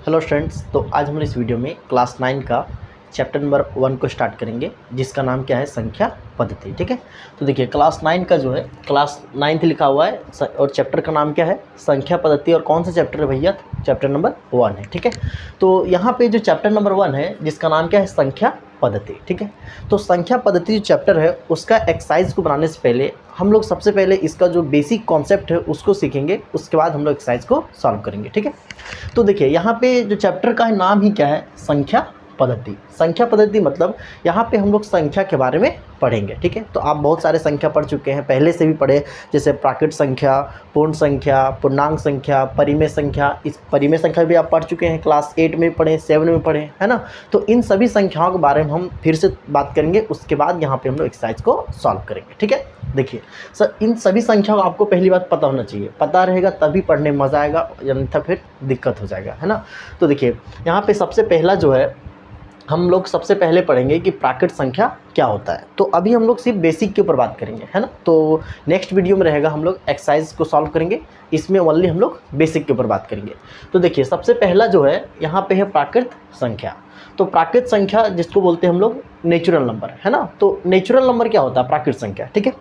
Hello students, तो आज हम इस वीडियो में क्लास 9 का चैप्टर नंबर 1 को स्टार्ट करेंगे, जिसका नाम क्या है, संख्या पद्धति। ठीक है, तो देखिए क्लास 9 का जो है क्लास 9th लिखा हुआ है और चैप्टर का नाम क्या है, संख्या पद्धति। और कौन सा चैप्टर है भैया, चैप्टर नंबर 1 है। ठीक है, तो यहाँ पे जो चैप्टर नंबर 1 है जिसका नाम क्या है, संख्या पद्धति। ठीक है, तो संख्या पद्धति जो चैप्टर है उसका एक्सरसाइज को बनाने से पहले हम लोग सबसे पहले इसका जो बेसिक कॉन्सेप्ट है उसको सीखेंगे, उसके बाद हम लोग एक्सरसाइज को सॉल्व करेंगे। ठीक है, तो देखिए यहाँ पे जो चैप्टर का नाम ही क्या है, संख्या पद्धति। संख्या पद्धति मतलब यहाँ पे हम लोग संख्या के बारे में पढ़ेंगे। ठीक है, तो आप बहुत सारे संख्या पढ़ चुके हैं, पहले से भी पढ़े, जैसे प्राकृत संख्या, पूर्ण संख्या, पूर्णांक संख्या, परिमेय संख्या। इस परिमेय संख्या भी आप पढ़ चुके हैं, क्लास 8 में पढ़े, 7 में पढ़े, है ना। तो इन सभी संख्याओं के बारे में हम फिर से बात करेंगे, उसके बाद यहाँ पे हम लोग एक्सरसाइज को सॉल्व करेंगे। ठीक है, देखिए सर, इन सभी संख्याओं को आपको पहली बात पता होना चाहिए, पता रहेगा तभी पढ़ने में मज़ा आएगा, अन्यथा फिर दिक्कत हो जाएगा, है ना। तो देखिए यहाँ पे सबसे पहला जो है, हम लोग सबसे पहले पढ़ेंगे कि प्राकृत संख्या क्या होता है। तो अभी हम लोग सिर्फ बेसिक के ऊपर बात करेंगे, है ना। तो नेक्स्ट वीडियो में रहेगा हम लोग एक्सरसाइज को सॉल्व करेंगे, इसमें ओनली हम लोग बेसिक के ऊपर बात करेंगे। तो देखिए सबसे पहला जो है यहाँ पे है प्राकृत संख्या। तो प्राकृत संख्या जिसको बोलते हैं हम लोग नेचुरल नंबर, है ना। तो नेचुरल नंबर क्या होता है, प्राकृत संख्या। ठीक है,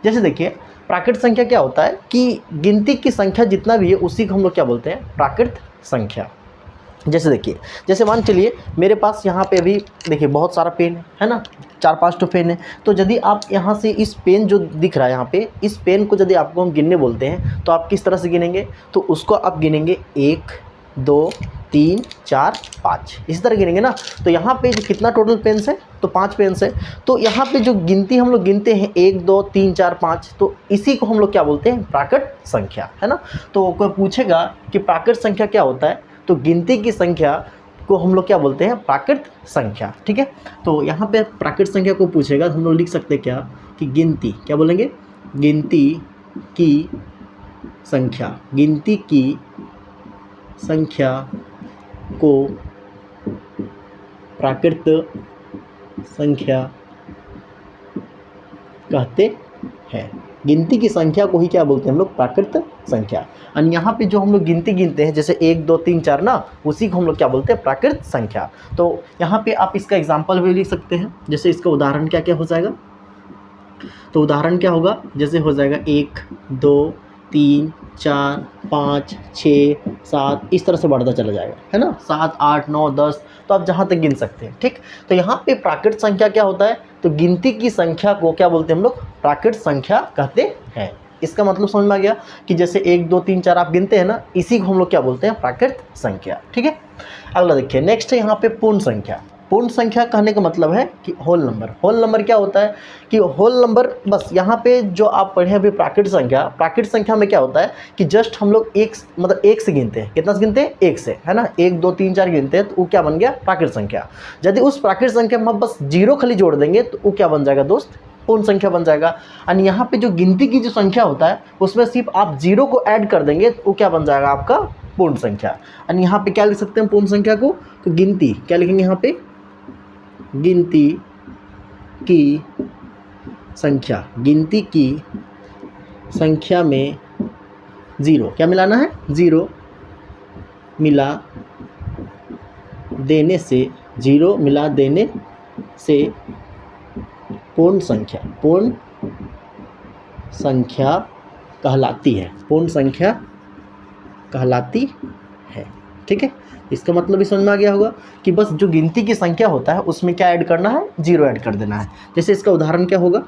जैसे देखिए प्राकृत संख्या क्या होता है कि गिनती की संख्या जितना भी है उसी को हम लोग क्या बोलते हैं, प्राकृत संख्या। जैसे देखिए, जैसे मान चलिए मेरे पास यहाँ पे अभी देखिए बहुत सारा पेन है ना, 4-5 तो पेन है। तो यदि आप यहाँ से इस पेन जो दिख रहा है यहाँ पे, इस पेन को यदि आपको हम गिनने बोलते हैं तो आप किस तरह से गिनेंगे, तो उसको आप गिनेंगे 1 2 3 4 5, इसी तरह गिनेंगे ना। तो यहाँ पे जो कितना टोटल पेन्स है, तो 5 पेन्स है। तो यहाँ पे जो गिनती हम लोग गिनते हैं 1 2 3 4 5, तो इसी को हम लोग क्या बोलते हैं, प्राकृत संख्या, है ना। तो कोई पूछेगा कि प्राकृत संख्या क्या होता है, तो गिनती की संख्या को हम लोग क्या बोलते हैं, प्राकृत संख्या। ठीक है, तो यहाँ पे प्राकृत संख्या को पूछेगा तो हम लोग लिख सकते हैं क्या, कि गिनती, क्या बोलेंगे, गिनती की संख्या। गिनती की संख्या को प्राकृत संख्या कहते हैं। गिनती की संख्या को ही क्या बोलते हैं हम लोग, प्राकृत संख्या। और यहाँ पे जो हम लोग गिनती गिनते हैं, जैसे 1 2 3 4 ना, उसी को हम लोग क्या बोलते हैं, प्राकृत संख्या। तो यहाँ पे आप इसका एग्जाम्पल भी लिख सकते हैं, जैसे इसका उदाहरण क्या क्या हो जाएगा। तो उदाहरण क्या होगा, जैसे हो जाएगा 1 2 3 4 5 6 7, इस तरह से बढ़ता चला जाएगा, है ना, 7 8 9 10, तो आप जहाँ तक गिन सकते हैं। ठीक, तो यहाँ पे प्राकृत संख्या क्या होता है, तो गिनती की संख्या को क्या बोलते हैं हम लोग, प्राकृत संख्या कहते हैं। इसका मतलब समझ में आ गया कि जैसे 1 2 3 4 आप गिनते हैं ना, इसी को हम लोग क्या बोलते हैं, प्राकृत संख्या। ठीक है, अगला देखिए, नेक्स्ट है यहाँ पे पूर्ण संख्या। पूर्ण संख्या कहने का मतलब है कि होल नंबर। होल नंबर क्या होता है कि होल नंबर, बस यहाँ पे जो आप पढ़े अभी प्राकृत संख्या, प्राकृत संख्या में क्या होता है कि जस्ट हम लोग एक मतलब 1 से गिनते हैं। कितना से गिनते हैं, 1 से, है ना। 1 2 3 4 गिनते हैं तो वो क्या बन गया, प्राकृत संख्या। यदि उस प्राकृत संख्या में हम बस 0 खाली जोड़ देंगे तो वो क्या बन जाएगा दोस्त, पूर्ण संख्या बन जाएगा। और यहाँ पे जो गिनती की जो संख्या होता है उसमें सिर्फ आप 0 को ऐड कर देंगे तो वो क्या बन जाएगा, आपका पूर्ण संख्या। और यहाँ पे क्या लिख सकते हैं पूर्ण संख्या को, तो गिनती, क्या लिखेंगे यहाँ पे, गिनती की संख्या। गिनती की संख्या में 0 क्या मिलाना है, 0 मिला देने से, 0 मिला देने से पूर्ण संख्या, पूर्ण संख्या कहलाती है, पूर्ण संख्या कहलाती है। ठीक है, इसका मतलब भी समझ में आ गया होगा कि बस जो गिनती की संख्या होता है उसमें क्या ऐड करना है, 0 ऐड कर देना है। जैसे इसका उदाहरण क्या होगा,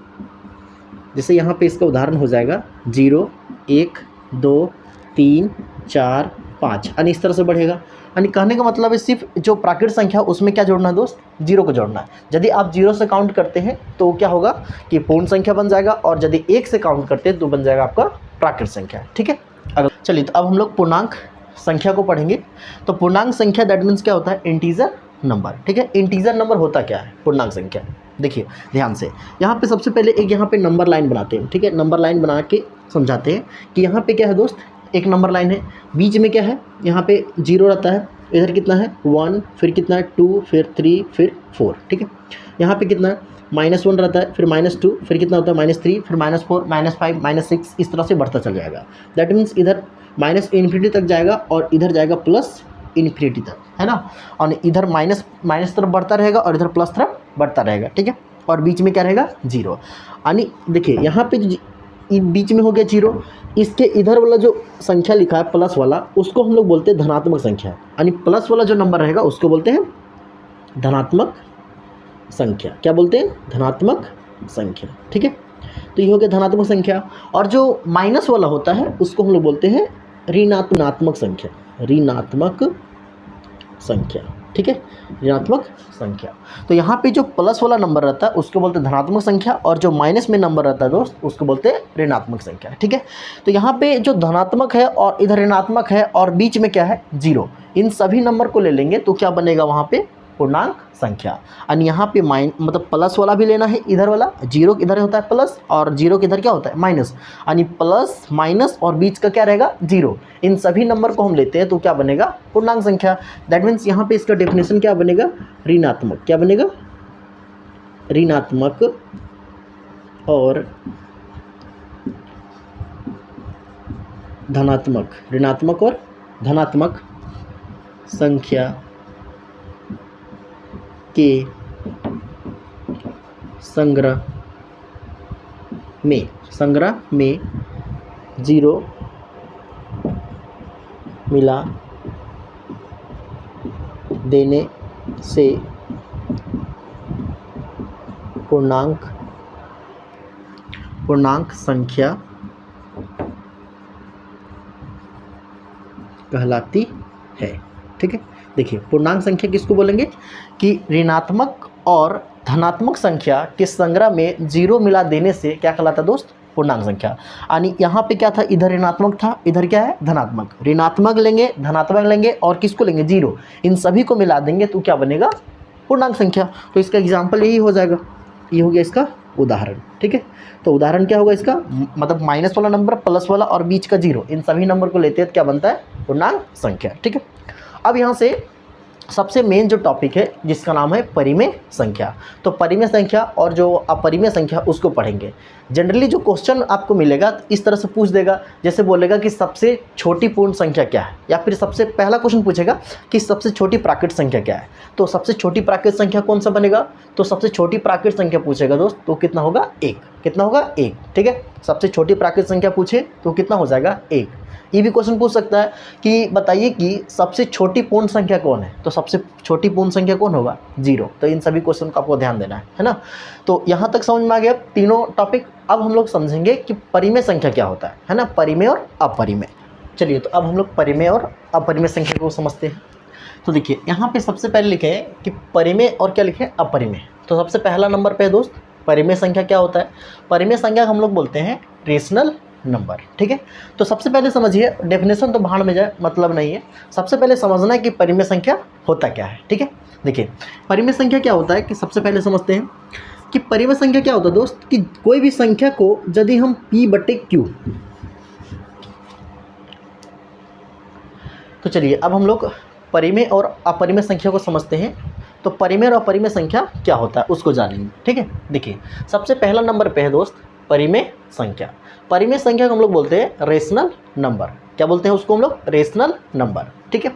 जैसे यहाँ पे इसका उदाहरण हो जाएगा 0 1 2 3 4 5, यानी इस तरह से बढ़ेगा। यानी कहने का मतलब है सिर्फ जो प्राकृत संख्या उसमें क्या जोड़ना है दोस्त, 0 को जोड़ना है। यदि आप 0 से काउंट करते हैं तो क्या होगा कि पूर्ण संख्या बन जाएगा, और यदि 1 से काउंट करते हैं तो बन जाएगा आपका प्राकृत संख्या। ठीक है, अगर चलिए तो अब हम लोग पूर्णांक संख्या को पढ़ेंगे। तो पूर्णांक संख्या दैट मीन्स क्या होता है, इंटीजर नंबर। ठीक है, इंटीजर नंबर होता क्या है, पूर्णांक संख्या। देखिए ध्यान से, यहाँ पे सबसे पहले एक यहाँ पे नंबर लाइन बनाते हैं। ठीक है, नंबर लाइन बना के समझाते हैं कि यहाँ पे क्या है दोस्त, एक नंबर लाइन है, बीच में क्या है, यहाँ पे 0 रहता है, इधर कितना है 1, फिर कितना है 2, फिर 3, फिर 4। ठीक है, यहाँ पे कितना है -1 रहता है, फिर -2, फिर कितना होता है -3, फिर -4, -5, -6, इस तरह से बढ़ता चल जाएगा। दैट मीन्स इधर -∞ तक जाएगा और इधर जाएगा इन्फिनिटी तक, है ना। और इधर माइनस माइनस तरफ बढ़ता रहेगा और इधर प्लस तरफ बढ़ता रहेगा, ठीक है। और बीच में क्या रहेगा, जीरो। यानी देखिए यहाँ पे बीच में हो गया जीरो, इसके इधर वाला जो संख्या लिखा है प्लस वाला, उसको हम लोग बोलते हैं धनात्मक संख्या। यानी प्लस वाला जो नंबर रहेगा उसको बोलते हैं धनात्मक संख्या। क्या बोलते हैं, धनात्मक संख्या, ठीक है। तो ये हो गया धनात्मक संख्या। और जो माइनस वाला होता है उसको हम लोग बोलते हैं ऋणात्मक संख्या, ऋणात्मक संख्या, ठीक है, ऋणात्मक संख्या। तो यहाँ पे जो प्लस वाला नंबर रहता है उसको बोलते हैं धनात्मक संख्या, और जो माइनस में नंबर रहता है दोस्त उसको बोलते हैं ऋणात्मक संख्या, ठीक है। तो यहाँ पे जो धनात्मक है और इधर ऋणात्मक है और बीच में क्या है, जीरो, इन सभी नंबर को ले लेंगे तो क्या बनेगा वहाँ पे, पूर्णांक संख्या। और यहाँ पे मतलब प्लस वाला भी लेना है, इधर वाला जीरो इधर होता है प्लस और जीरो किधर क्या होता है, माइनस। यानी प्लस माइनस और बीच का क्या रहेगा, जीरो। इन सभी नंबर को हम लेते हैं तो क्या बनेगा, पूर्णांक संख्या। दैट मीन्स यहाँ पे इसका डेफिनेशन क्या बनेगा, ऋणात्मक। क्या बनेगा, ऋणात्मक और धनात्मक, ऋणात्मक और धनात्मक संख्या के संग्रह में जीरो मिला देने से पूर्णांक संख्या कहलाती है, ठीक है। देखिए पूर्णांक संख्या किसको बोलेंगे कि ऋणात्मक और धनात्मक संख्या के संग्रह में जीरो मिला देने से क्या कहलाता है दोस्त, पूर्णांक संख्या। यानी यहाँ पे क्या था, इधर ऋणात्मक था, इधर क्या है, धनात्मक। ऋणात्मक लेंगे, धनात्मक लेंगे और किसको लेंगे, जीरो। इन सभी को मिला देंगे तो क्या बनेगा, पूर्णांक संख्या। तो इसका एग्जाम्पल यही हो जाएगा, ये हो गया इसका उदाहरण, ठीक है। तो उदाहरण क्या होगा इसका, मतलब माइनस वाला नंबर, प्लस वाला और बीच का जीरो, इन सभी नंबर को लेते हैं तो क्या बनता है, पूर्णांक संख्या, ठीक है। अब यहाँ से सबसे मेन जो टॉपिक है जिसका नाम है परिमेय संख्या। तो परिमेय संख्या और जो अपरिमेय संख्या उसको पढ़ेंगे। जनरली जो क्वेश्चन आपको मिलेगा इस तरह से पूछ देगा, जैसे बोलेगा कि सबसे छोटी पूर्ण संख्या क्या है, या फिर सबसे पहला क्वेश्चन पूछेगा कि सबसे छोटी प्राकृत संख्या क्या है। तो सबसे छोटी प्राकृत संख्या कौन सा बनेगा, तो सबसे छोटी प्राकृत संख्या पूछेगा दोस्त तो कितना होगा, एक। कितना होगा, एक, ठीक है। सबसे छोटी प्राकृत संख्या पूछे तो कितना हो जाएगा, एक। ये भी क्वेश्चन पूछ सकता है कि बताइए कि सबसे छोटी पूर्ण संख्या कौन है, तो सबसे छोटी पूर्ण संख्या कौन होगा, जीरो। तो इन सभी क्वेश्चन को आपको ध्यान देना है ना। तो यहाँ तक समझ में आ गया तीनों टॉपिक। अब हम लोग समझेंगे कि परिमेय संख्या क्या होता है ना, परिमेय और अपरिमेय। चलिए तो अब हम लोग परिमेय और अपरिमेय संख्या को समझते हैं। तो देखिए यहाँ पे सबसे पहले लिखे हैं कि परिमेय और क्या लिखे, अपरिमेय। तो सबसे पहला नंबर पे है दोस्त परिमेय संख्या क्या होता है। परिमेय संख्या हम लोग बोलते हैं रेशनल नंबर, ठीक है। तो सबसे पहले समझिए, डेफिनेशन तो भाड़ में जाए, मतलब नहीं है। सबसे पहले समझना है कि परिमेय संख्या होता क्या है, ठीक है। देखिए परिमेय संख्या क्या होता है कि सबसे पहले समझते हैं कि परिमेय संख्या क्या होता है दोस्त, कि कोई भी संख्या को यदि हम P/Q, तो चलिए अब हम लोग परिमेय और अपरिमेय संख्या को समझते हैं। तो परिमेय और अपरिमेय संख्या क्या होता है उसको जानेंगे, ठीक है। देखिए सबसे पहला नंबर पे है दोस्त परिमेय संख्या। परिमेय संख्या को हम लोग बोलते हैं रेशनल नंबर। क्या बोलते हैं उसको हम लोग, रेशनल नंबर, ठीक है।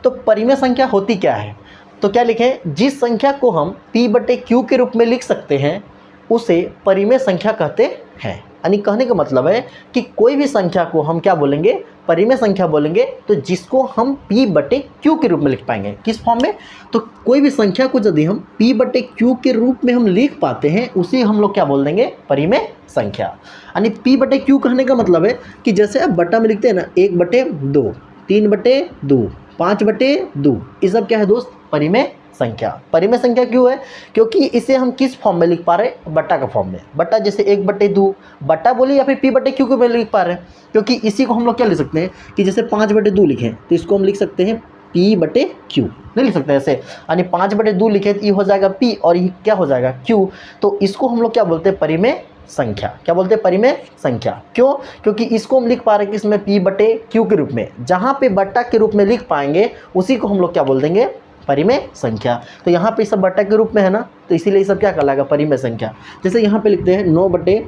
तो परिमेय संख्या होती क्या है, तो क्या लिखें, जिस संख्या को हम P/Q के रूप में लिख सकते हैं उसे परिमेय संख्या कहते हैं। यानी कहने का मतलब है कि कोई भी संख्या को हम क्या बोलेंगे, परिमेय संख्या बोलेंगे, तो जिसको हम P/Q के रूप में लिख पाएंगे। किस फॉर्म में, तो कोई भी संख्या को यदि हम P/Q के रूप में हम लिख पाते हैं उसे हम लोग क्या बोल देंगे, परिमेय संख्या। यानी P/Q कहने का मतलब है कि जैसे अब बटा में लिखते हैं ना, 1/2, 3/2, 5/2, ये सब क्या है दोस्त, परिमेय संख्या। परिमेय संख्या क्यों है, क्योंकि इसे हम किस फॉर्म में लिख पा रहे हैं, बट्टा का फॉर्म में। बट्टा जैसे 1/2 बट्टा बोलिए या फिर P/Q को में लिख पा रहे हैं, क्योंकि इसी को हम लोग क्या लिख सकते हैं कि जैसे 5/2 लिखें तो इसको हम लिख सकते हैं P/Q, नहीं लिख सकते ऐसे। यानी 5/2 लिखे तो ये हो जाएगा P और ये क्या हो जाएगा Q। तो इसको हम लोग क्या बोलते हैं, परिमेय संख्या। क्या बोलते हैं, परिमेय संख्या। क्यों, क्योंकि इसको हम लिख पा रहे हैं किसमें, P/Q के रूप में। जहाँ पे बट्टा के रूप में लिख पाएंगे उसी को हम लोग क्या बोल देंगे, परिमेय संख्या। तो यहाँ पे सब बट्टा के रूप में है ना, तो इसीलिए सब क्या कहलाएगा, परिमेय संख्या। जैसे यहाँ पे लिखते हैं 9/2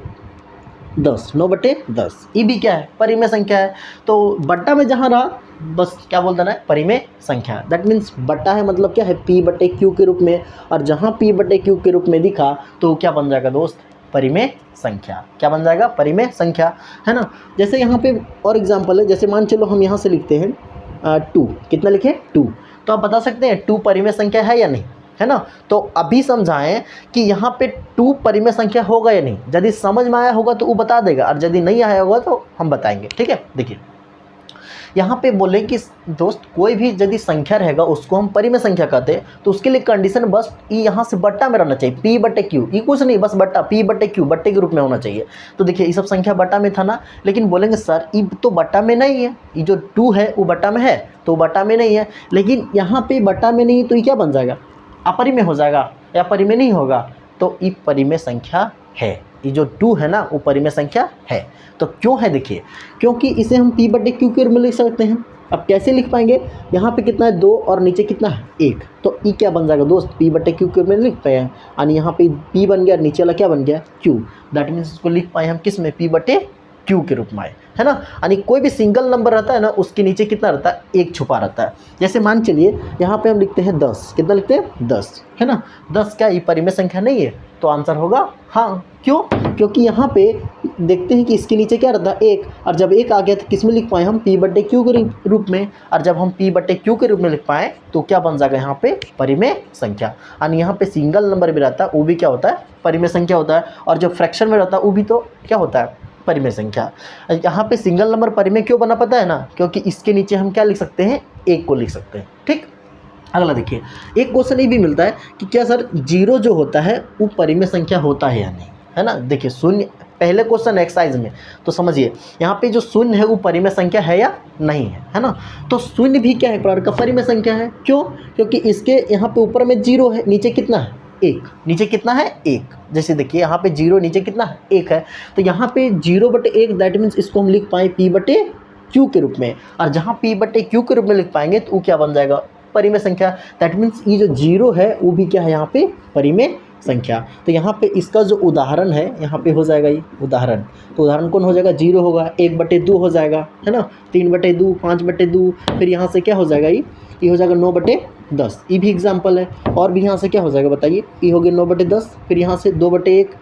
10, 9/10। ई भी क्या है? परिमेय संख्या है। तो बट्टा में जहाँ रहा बस क्या बोल देना है? परिमेय संख्या। दैट मीन्स बट्टा है मतलब क्या है? P/Q के रूप में, और जहाँ P/Q के रूप में दिखा तो क्या बन जाएगा दोस्त? परिमेय संख्या। क्या बन जाएगा? परिमेय संख्या, है ना। जैसे यहाँ पे और एग्जाम्पल है, जैसे मान चलो हम यहाँ से लिखते हैं 2, कितना लिखे? 2। तो आप बता सकते हैं 2 परिमेय संख्या है या नहीं, है ना। तो अभी समझाएं कि यहाँ पे 2 परिमेय संख्या होगा या नहीं। यदि समझ में आया होगा तो वो बता देगा, और यदि नहीं आया होगा तो हम बताएंगे, ठीक है। देखिए यहाँ पे बोले कि दोस्त कोई भी यदि संख्या रहेगा उसको हम परिमेय संख्या कहते हैं, तो उसके लिए कंडीशन बस ई यहाँ से बट्टा में रहना चाहिए, P/Q। ये कुछ नहीं, बस बट्टा, P/Q बट्टे के रूप में होना चाहिए। तो देखिए ये सब संख्या बट्टा में था ना, लेकिन बोलेंगे सर ये तो बट्टा में नहीं है, ये जो 2 है वो बट्टा में है, तो बट्टा में नहीं है। लेकिन यहाँ पे बट्टा में नहीं, तो ये क्या बन जाएगा? अपरिमेय हो जाएगा या परिमेय नहीं होगा? तो ये परिमेय संख्या है। ये जो 2 है ना वो परिमेय संख्या है। तो क्यों है? देखिए क्योंकि इसे हम P/Q के रूप में लिख सकते हैं। अब कैसे लिख पाएंगे? यहाँ पे कितना है? 2, और नीचे कितना है? 1। तो ई क्या बन जाएगा दोस्त? P/Q के रूप में लिख पाए हैं, यानी यहाँ पे P बन गया, नीचे वाला क्या बन गया? Q। दैट मीन्स इसको लिख पाए हम किस में? P/Q के रूप में, है ना। यानी कोई भी सिंगल नंबर रहता है ना उसके नीचे कितना रहता है? 1 छुपा रहता है। जैसे मान चलिए यहाँ पे हम लिखते हैं 10, कितना लिखते हैं? 10, है ना। 10 क्या ये परिमेय संख्या नहीं है? तो आंसर होगा हाँ। क्यों? क्योंकि यहाँ पे देखते हैं कि इसके नीचे क्या रहता है? 1, और जब 1 आ गया तो किस में लिख पाए हम? P/Q के रूप में, और जब हम P/Q के रूप में लिख पाएँ तो क्या बन जाएगा यहाँ पे? परिमेय संख्या। यानी यहाँ पे सिंगल नंबर भी रहता है वो भी क्या होता है? परिमेय संख्या होता है। और जो फ्रैक्शन में रहता है वो भी तो क्या होता है? परिमेय संख्या। यहाँ पे सिंगल नंबर परिमेय क्यों बना पता है ना? क्योंकि इसके नीचे हम क्या लिख सकते हैं? 1 को लिख सकते हैं, ठीक। अगला देखिए, एक क्वेश्चन ये भी मिलता है कि क्या सर 0 जो होता है वो परिमेय संख्या होता है या नहीं, है ना। देखिए शून्य, पहले क्वेश्चन एक्सरसाइज में, तो समझिए यहाँ पे जो शून्य है वो परिमेय संख्या है या नहीं है ना। तो शून्य भी क्या है? प्रकार का परिमेय संख्या है। क्यों? क्योंकि इसके यहाँ पे ऊपर में 0 है, नीचे कितना है? 1। नीचे कितना है? 1। जैसे देखिए यहाँ पे 0, नीचे कितना है? 1 है। तो यहाँ पे 0/1, दैट मीन्स इसको हम लिख पाए P/Q के रूप में, और जहाँ P/Q के रूप में लिख पाएंगे तो वो क्या बन जाएगा? परिमेय संख्या। दैट मीन्स ये जो 0 है वो भी क्या है यहाँ पे? परिमेय संख्या। तो यहाँ पे इसका जो उदाहरण है यहाँ पे हो जाएगा ये उदाहरण। तो उदाहरण कौन हो जाएगा? 0 होगा, 1/2 हो जाएगा, है ना, 3/2, 5/2। फिर यहाँ से क्या हो जाएगा? ये हो जाएगा 9/10। ये भी एग्जाम्पल है। और भी यहाँ से क्या हो जाएगा बताइए? ये हो गया 9/10, फिर यहाँ से 2/1,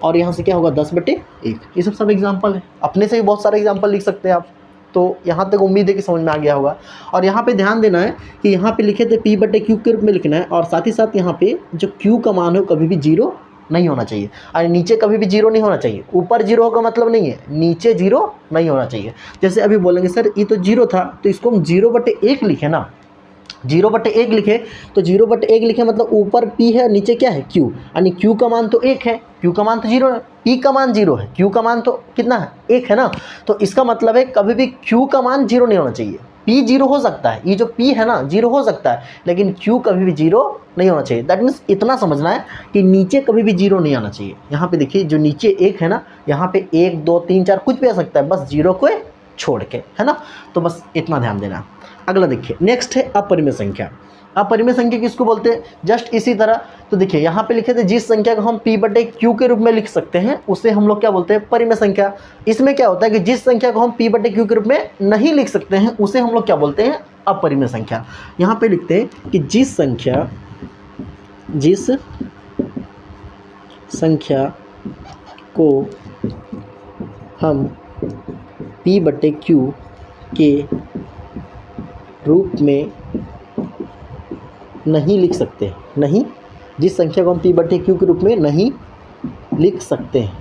और यहाँ से क्या होगा? 10/1। ये सब एग्जाम्पल है। अपने से भी बहुत सारे एग्जाम्पल लिख सकते हैं आप। तो यहाँ तक उम्मीद है कि समझ में आ गया होगा। और यहाँ पे ध्यान देना है कि यहाँ पे लिखे थे P/Q के रूप में लिखना है, और साथ ही साथ यहाँ पे जो Q का मान हो कभी भी 0 नहीं होना चाहिए, और नीचे कभी भी 0 नहीं होना चाहिए। ऊपर 0 का मतलब नहीं है, नीचे 0 नहीं होना चाहिए। जैसे अभी बोलेंगे सर ये तो 0 था, तो इसको हम 0/1 लिखे ना, 0/1 लिखे, तो 0/1 लिखे मतलब ऊपर P है, नीचे क्या है? Q। यानी Q का मान तो 1 है, Q का मान तो 0 है, P का मान 0 है, Q का मान तो कितना है? 1 है ना। तो इसका मतलब है कभी भी Q का मान 0 नहीं होना चाहिए। P 0 हो सकता है, ये जो P है ना 0 हो सकता है, लेकिन Q कभी भी 0 नहीं होना चाहिए। दैट मीन्स इतना समझना है कि नीचे कभी भी 0 नहीं आना चाहिए। यहाँ पे देखिए जो नीचे 1 है ना, यहाँ पे 1, 2, 3, 4 कुछ भी आ सकता है, बस 0 को छोड़ के, है ना। तो बस इतना ध्यान देना। अगला देखिए, नेक्स्ट है अपरिमेय संख्या। अपरिमेय संख्या किसको बोलते हैं? जस्ट इसी तरह। तो देखिए यहाँ पे लिखे थे जिस संख्या को हम P/Q के रूप में लिख सकते हैं उसे हम लोग क्या बोलते हैं? परिमेय संख्या। इसमें क्या होता है कि जिस संख्या को हम P/Q के रूप में नहीं लिख सकते हैं उसे हम लोग क्या बोलते हैं? अपरिमेय संख्या। यहाँ पे लिखते हैं कि जिस संख्या को हम P/Q के रूप में नहीं लिख सकते, नहीं, जिस संख्या को हम P/Q के रूप में नहीं लिख सकते हैं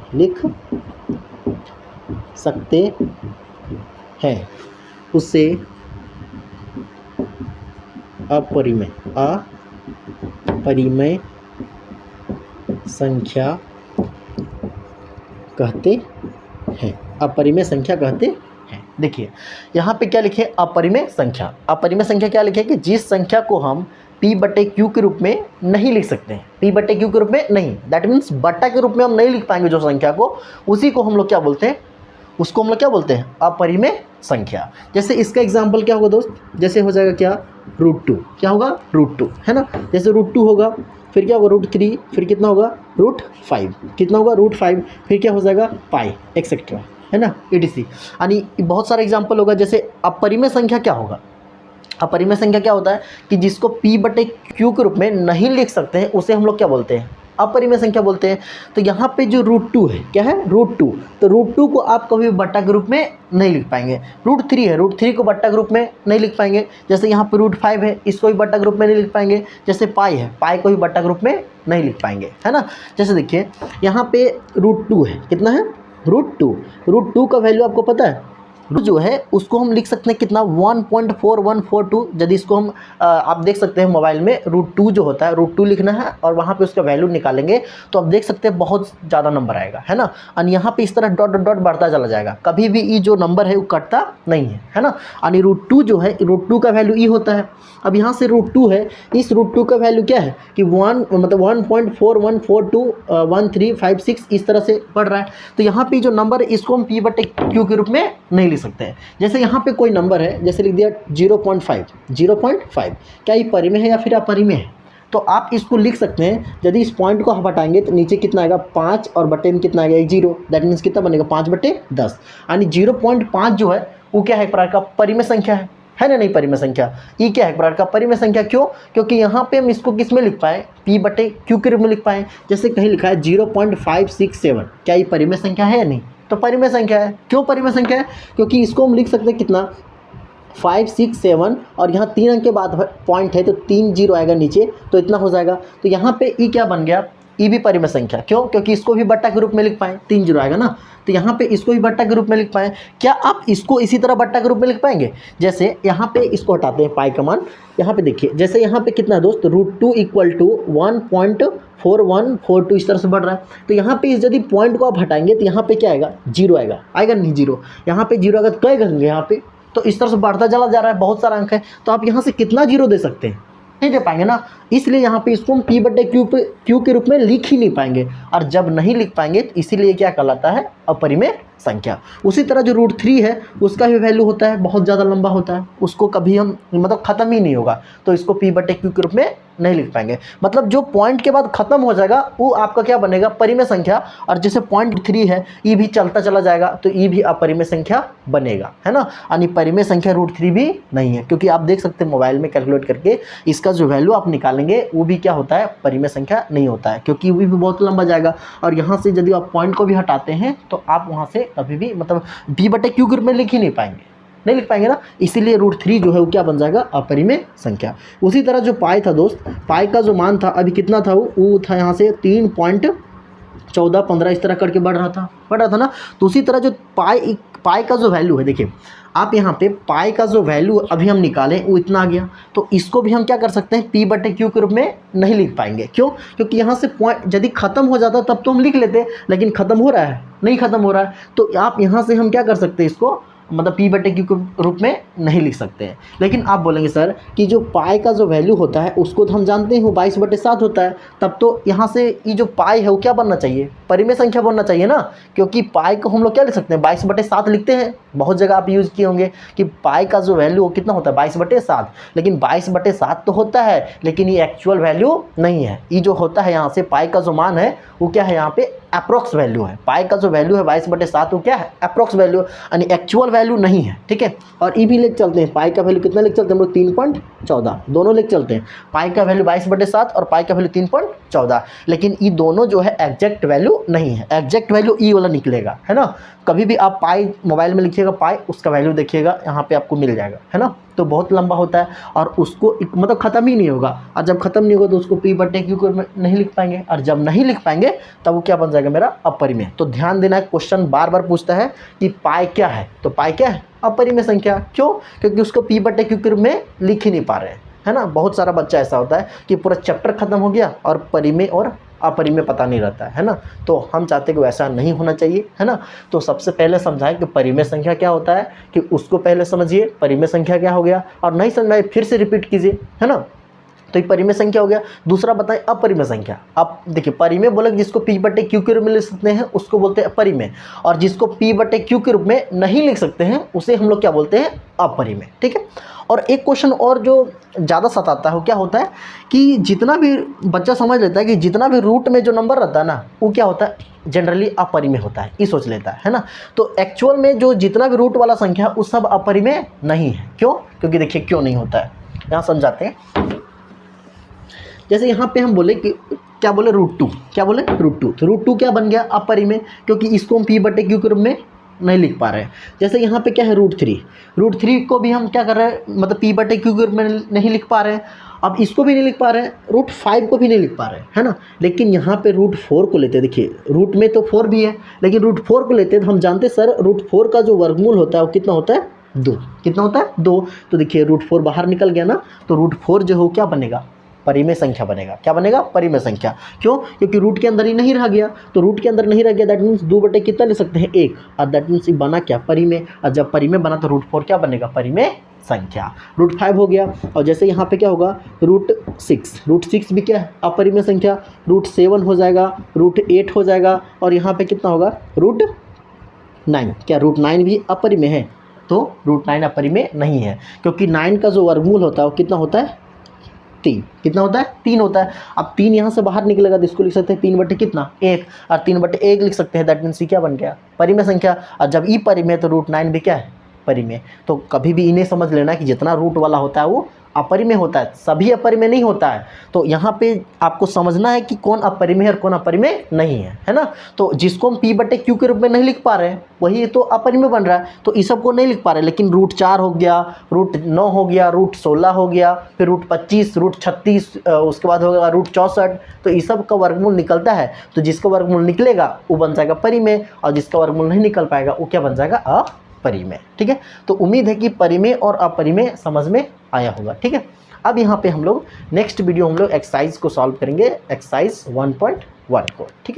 उसे अपरिमेय संख्या कहते हैं। अपरिमेय संख्या कहते हैं। देखिए यहाँ पे क्या लिखे? अपरिमेय संख्या। अपरिमेय संख्या क्या लिखे? कि जिस संख्या को हम P/Q के रूप में नहीं लिख सकते हैं, P/Q के रूप में नहीं, दैट मीन्स बट्टा के रूप में हम नहीं लिख पाएंगे जो संख्या को, उसी को हम लोग क्या बोलते हैं? उसको हम लोग क्या बोलते हैं, अपरिमेय संख्या। जैसे इसका एग्जाम्पल क्या होगा दोस्त, जैसे हो जाएगा क्या, √2, क्या होगा, √2, है ना। जैसे √2 होगा, फिर क्या होगा, √3, फिर कितना होगा, √5, कितना होगा, √5, फिर क्या हो जाएगा, पाई, एक्सेट्रा, है ना, etc। यानी बहुत सारे एग्जाम्पल होगा। जैसे अपरिमेय संख्या क्या होगा, अपरिमेय संख्या क्या होता है कि जिसको p/q के रूप में नहीं लिख सकते हैं उसे हम लोग क्या बोलते हैं, अपरिमेय संख्या बोलते हैं। तो यहाँ पे जो √2 है, क्या है, √2, तो √2 को आप कभी बट्टा के रूप में नहीं लिख पाएंगे। √3 है, √3 को बट्टा के रूप में नहीं लिख पाएंगे। जैसे यहाँ पे √5 है, इसको भी बट्टा के रूप में नहीं लिख पाएंगे। जैसे पाई है, पाई को भी बट्टा के रूप में नहीं लिख पाएंगे, है ना। जैसे देखिए यहाँ पे √2 है, कितना है, √2 का वैल्यू आपको पता है, जो है उसको हम लिख सकते हैं कितना, 1.4142। यदि इसको हम आप देख सकते हैं मोबाइल में, √2 जो होता है, √2 लिखना है और वहाँ पे उसका वैल्यू निकालेंगे तो आप देख सकते हैं बहुत ज़्यादा नंबर आएगा, है ना। और यहाँ पे इस तरह डॉट डॉट डॉट बढ़ता चला जाएगा, कभी भी ये जो नंबर है वो कटता नहीं है ना। यानी √2 जो है, √2 का वैल्यू ई होता है। अब यहाँ से √2 है, इस √2 का वैल्यू क्या है कि 1.41421356 इस तरह से बढ़ रहा है। तो यहाँ पे जो नंबर है इसको हम p/q के रूप में नहीं लिख सकते हैं। जैसे यहाँ पे कोई नंबर है, जैसे लिख दिया 0.5, क्या ये परिमेय है या फिर अपरिमेय है, तो आप इसको लिख सकते हैं। यदि इस पॉइंट को हम हटाएंगे तो नीचे कितना आएगा, 5 और बटे में कितना आएगा, 0, दैट मीन्स कितना बनेगा, 5/10। यानी 0.5 जो है वो क्या है, एक प्रकार का परिमेय संख्या है ना, नहीं परिमेय संख्या। ये क्या है, एक प्रकार का परिमेय संख्या। क्यों, क्योंकि यहाँ पे हम इसको किस में लिख पाए, p/q के रूप में लिख पाए। जैसे कहीं लिखा है 0.567, क्या ये परिमेय संख्या है या नहीं, तो परिमेय संख्या है। क्यों परिमेय संख्या है, क्योंकि इसको हम लिख सकते हैं कितना, 567 और यहाँ 3 अंक के बाद पॉइंट है तो 3 0 आएगा नीचे, तो इतना हो जाएगा। तो यहाँ पे ई क्या बन गया, ई भी परिमेय संख्या। क्यों, क्योंकि इसको भी बट्टा के रूप में लिख पाए, 3 0 आएगा ना, तो यहाँ पे इसको भी बट्टा के रूप में लिख पाए। क्या आप इसको इसी तरह बट्टा के रूप में लिख पाएंगे, जैसे यहाँ पे इसको हटाते हैं, पाई का मान यहाँ पे देखिए, जैसे यहाँ पे कितना है दोस्त, √2 = 1.4142 इस तरह से बढ़ रहा है। तो यहाँ पे इस यदि पॉइंट को आप हटाएंगे तो यहाँ पे क्या आएगा, 0 आएगा, आएगा नहीं 0, यहाँ पे 0 आएगा तो कई होंगे यहाँ पे, तो इस तरह से बढ़ता चला जा रहा है, बहुत सारा अंक है। तो आप यहाँ से कितना 0 दे सकते हैं, नहीं दे पाएंगे ना, इसलिए यहाँ पे इसको हम p/q के रूप में लिख ही नहीं पाएंगे। और जब नहीं लिख पाएंगे तो इसीलिए क्या कहलाता है, अपरिमेय संख्या। उसी तरह जो √3 है उसका भी वैल्यू होता है, बहुत ज़्यादा लंबा होता है, उसको कभी हम मतलब ख़त्म ही नहीं होगा, तो इसको p/q के रूप में नहीं लिख पाएंगे। मतलब जो पॉइंट के बाद ख़त्म हो जाएगा वो आपका क्या बनेगा, परिमेय संख्या। और जैसे 0.3 है, ये भी चलता चला जाएगा तो ये भी अपरिमेय संख्या बनेगा, है ना। यानी परिमेय संख्या √3 भी नहीं है, क्योंकि आप देख सकते हैं मोबाइल में कैलकुलेट करके इसका जो वैल्यू आप निकालेंगे वो भी क्या होता है, परिमेय संख्या नहीं होता है, क्योंकि वो भी बहुत लंबा जाएगा। और यहाँ से यदि आप पॉइंट को भी हटाते हैं तो आप वहाँ से कभी भी मतलब p/q के रूप में लिख ही नहीं पाएंगे, नहीं लिख पाएंगे ना, इसीलिए √3 जो है वो क्या बन जाएगा, अपरिमेय संख्या। उसी तरह जो पाई था दोस्त, पाई का जो मान था अभी कितना था, वो था यहाँ से 3.1415 इस तरह करके बढ़ रहा था ना। तो उसी तरह जो पाई का जो वैल्यू है, देखिए आप यहाँ पे पाई का जो वैल्यू अभी हम निकालें वो इतना आ गया, तो इसको भी हम क्या कर सकते हैं, p/q के रूप में नहीं लिख पाएंगे। क्यों, क्योंकि यहाँ से पॉइंट यदि खत्म हो जाता तब तो हम लिख लेते, लेकिन खत्म हो रहा है, नहीं खत्म हो रहा है, तो आप यहाँ से हम क्या कर सकते हैं, इसको मतलब p/q के रूप में नहीं लिख सकते हैं। लेकिन आप बोलेंगे सर कि जो पाई का जो वैल्यू होता है उसको तो हम जानते हैं वो 22/7 होता है, तब तो यहाँ से ये जो पाई है वो क्या बनना चाहिए, परिमेय संख्या बनना चाहिए ना। क्योंकि पाई को हम लोग क्या लिख सकते हैं, 22/7 लिखते हैं, बहुत जगह आप यूज़ किए होंगे कि पाई का जो वैल्यू वो कितना होता है, 22/7। लेकिन 22/7 तो होता है, लेकिन ये एक्चुअल वैल्यू नहीं है। ये जो होता है यहाँ से पाई का जो मान है वो क्या है, यहाँ पे अप्रोक्स वैल्यू है। पाई का जो वैल्यू है 22/7 वो क्या है, अप्रोक्स वैल्यू, यानी एक्चुअल वैल्यू नहीं है, ठीक है। और ये भी लेके चलते हैं, पाई का वैल्यू कितना लेके चलते हैं हम लोग, 3.14, दोनों लेके चलते हैं। पाई का वैल्यू 22/7 और पाई का वैल्यू 3.14, लेकिन ये दोनों जो है एग्जैक्ट वैल्यू नहीं है, एग्जैक्ट वैल्यू ई वाला निकलेगा, है ना। कभी भी आप पाई मोबाइल में लिखिएगा पाई, उसका वैल्यू देखिएगा यहाँ पे आपको मिल जाएगा, है ना। तो बहुत लंबा होता है और उसको मतलब ख़त्म ही नहीं होगा, और जब ख़त्म नहीं होगा तो उसको p/q को नहीं लिख पाएंगे, और जब नहीं लिख पाएंगे तब वो क्या बन जाएगा, मेरा अपरिमेय। तो ध्यान देना है, क्वेश्चन बार बार पूछता है कि पाई क्या है, तो पाई क्या है, अपरिमेय संख्या। क्यों, क्योंकि उसको p/q के रूप में लिख ही नहीं पा रहे हैं, है ना। बहुत सारा बच्चा ऐसा होता है कि पूरा चैप्टर खत्म हो गया और परिमेय और अपरिमेय पता नहीं रहता है ना। तो हम चाहते कि वैसा नहीं होना चाहिए, है ना। तो सबसे पहले समझाएं कि परिमेय संख्या क्या होता है, कि उसको पहले समझिए परिमेय संख्या क्या हो गया, और नहीं समझाए फिर से रिपीट कीजिए, है ना। तो ये परिमेय संख्या हो गया। दूसरा बताएं अपरिमेय संख्या। अब देखिए परिमेय बोले जिसको p बटे q के रूप में लिख सकते हैं उसको बोलते हैं परिमेय, और जिसको p बटे q के रूप में नहीं लिख सकते हैं उसे हम लोग क्या बोलते हैं, अपरिमेय। ठीक है। और एक क्वेश्चन और जो ज़्यादा सताता है वो क्या होता है कि जितना भी बच्चा समझ लेता है कि जितना भी रूट में जो नंबर रहता है ना वो क्या होता है, जनरली अपरिमेय होता है, ये सोच लेता है ना। तो एक्चुअल में जो जितना भी रूट वाला संख्या है वो सब अपरिमेय नहीं है। क्यों? क्योंकि देखिए क्यों नहीं होता है, यहाँ समझाते हैं। जैसे यहाँ पे हम बोले कि क्या बोले √2, क्या बोले √2, तो √2 क्या बन गया, अपरिमेय, क्योंकि इसको हम p बटे q के रूप में नहीं लिख पा रहे हैं। जैसे यहाँ पे क्या है √3 को भी हम क्या कर रहे हैं, मतलब p बटे q के रूप में नहीं लिख पा रहे हैं। अब इसको भी नहीं लिख पा रहे हैं, √5 को भी नहीं लिख पा रहे हैं, है ना। लेकिन यहाँ पे √4 को लेते हैं, देखिए रूट में तो 4 भी है लेकिन √4 को लेते हैं तो हम जानते हैं सर √4 का जो वर्गमूल होता है वो कितना होता है, 2। कितना होता है, 2। तो देखिए √4 बाहर निकल गया ना, तो √4 जो हो क्या बनेगा, परिमेय संख्या बनेगा। क्या बनेगा, परिमेय संख्या। क्यों? क्योंकि रूट के अंदर ही नहीं रह गया, तो रूट के अंदर नहीं रह गया दैट मीन्स 2 बटे कितना ले सकते हैं, 1, और दैट मीन्स ये बना क्या, परिमेय। और जब परिमेय बना तो √4 क्या बनेगा, परिमेय संख्या। √5 हो गया, और जैसे यहाँ पे क्या होगा √6 भी क्या है, अपरिमेय संख्या। √7 हो जाएगा, √8 हो जाएगा, और यहाँ पे कितना होगा, √9। क्या √9 भी अपरिमेय है? तो √9 अपरिमेय नहीं है, क्योंकि 9 का जो वर्गमूल होता है वो कितना होता है, 3। कितना होता है, 3 होता है। अब 3 यहाँ से बाहर निकलेगा तो इसको लिख सकते हैं 3 बटे कितना, 1, और 3 बटे 1 लिख सकते हैं, दैट मीन्स क्या बन गया, परिमेय संख्या। और जब ई परिमेय तो √9 भी क्या है, परिमेय। तो कभी भी इन्हें समझ लेना कि जितना रूट वाला होता है वो अपरिमेय होता है, सभी अपरिमेय नहीं होता है। तो यहाँ पे आपको समझना है कि कौन अपरिमेय है और कौन अपरिमेय नहीं है, है ना। तो जिसको हम p बटे q के रूप में नहीं लिख पा रहे हैं वही तो अपरिमेय बन रहा है, तो इस सब को नहीं लिख पा रहे। लेकिन √4 हो गया, √9 हो गया, √16 हो गया, फिर √25, √36, उसके बाद होगा √64, तो इस सब का वर्गमूल निकलता है। तो जिसका वर्गमूल निकलेगा वो बन जाएगा परिमेय, और जिसका वर्गमूल नहीं निकल पाएगा वो क्या बन जाएगा, अपरिमेय। ठीक है। तो उम्मीद है कि परिमेय और अपरिमेय समझ में आया होगा। ठीक है। अब यहाँ पे हम लोग नेक्स्ट वीडियो हम लोग एक्सरसाइज को सॉल्व करेंगे, एक्सरसाइज 1.1 को। ठीक है।